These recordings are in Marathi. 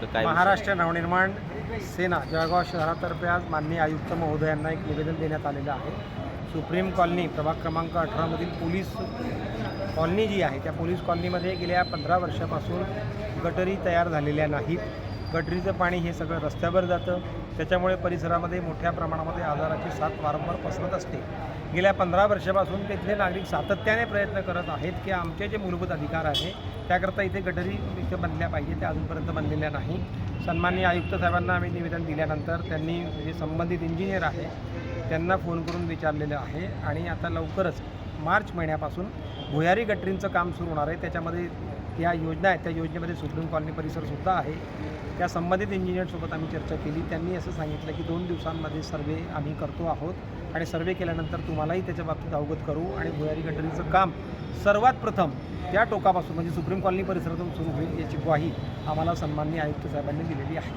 महाराष्ट्र नवनिर्माण सेना जळगाव शहरातर्फे आज माननीय आयुक्त महोदयांना एक निवेदन देण्यात आलेलं आहे। सुप्रीम कॉलनी प्रभाग क्रमांक 18 मधील पोलीस कॉलनी जी आहे त्या पोलीस कॉलनीमध्ये गेल्या 15 वर्षापासून गटरी तयार झालेल्या नाहीत। गटरीचं पाणी हे सगळं रस्त्यावर जातं, त्याच्यामुळे परिसरामध्ये मोठ्या प्रमाणामध्ये आजाराची साथ वारंवार पसरत असते। गेल्या 15 वर्षापासून तिथले नागरिक सातत्याने प्रयत्न करत आहेत की आमचे जे मूलभूत अधिकार आहे त्याकरता इथे गटरी इथे बनल्या पाहिजे, त्या अजूनपर्यंत बनलेल्या नाही। सन्माननीय आयुक्त साहेबांना आम्ही निवेदन दिल्यानंतर त्यांनी जे संबंधित इंजिनियर आहे त्यांना फोन करून विचारलेलं आहे आणि आता लवकरच मार्च महिन्यापासून भुयारी गटरींचं काम सुरू होणार आहे। त्याच्यामध्ये या योजना आहेत, त्या योजनेमध्ये सुप्रीम कॉलनी परिसरसुद्धा आहे। त्या संबंधित इंजिनियरसोबत आम्ही चर्चा केली, त्यांनी असं सांगितलं की 2 दिवसांमध्ये सर्वे आम्ही करतो आहोत आणि सर्वे केल्यानंतर तुम्हालाही त्याच्या बाबतीत अवगत करू आणि भुयारी गटरीचं काम सर्वात प्रथम त्या टोकापासून म्हणजे सुप्रीम कॉलनी परिसरातून सुरू होईल याची ग्वाही आम्हाला सन्माननीय आयुक्त साहेबांनी दिलेली आहे।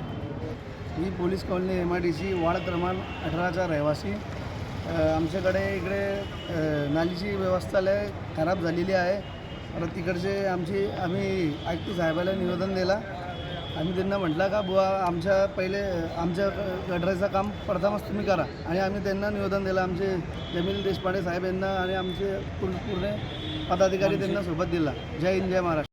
ही पोलीस कॉलनी MIDC वार्ड क्रमांक 18चा रहिवासी। आमच्याकडे इकडे नालीची व्यवस्था लय खराब झालेली आहे। आता तिकडचे आम्ही आयुक्त साहेबाला निवेदन दिला। आम्ही त्यांना म्हटलं का बुवा आमच्या गटराचं काम प्रथमच तुम्ही करा आणि आम्ही त्यांना निवेदन दिलं। आमचे जमील देशपांडे साहेब यांना आणि आमचे पूर्ण पदाधिकारी त्यांना सोबत दिला। जय हिंद, जय महाराष्ट्र।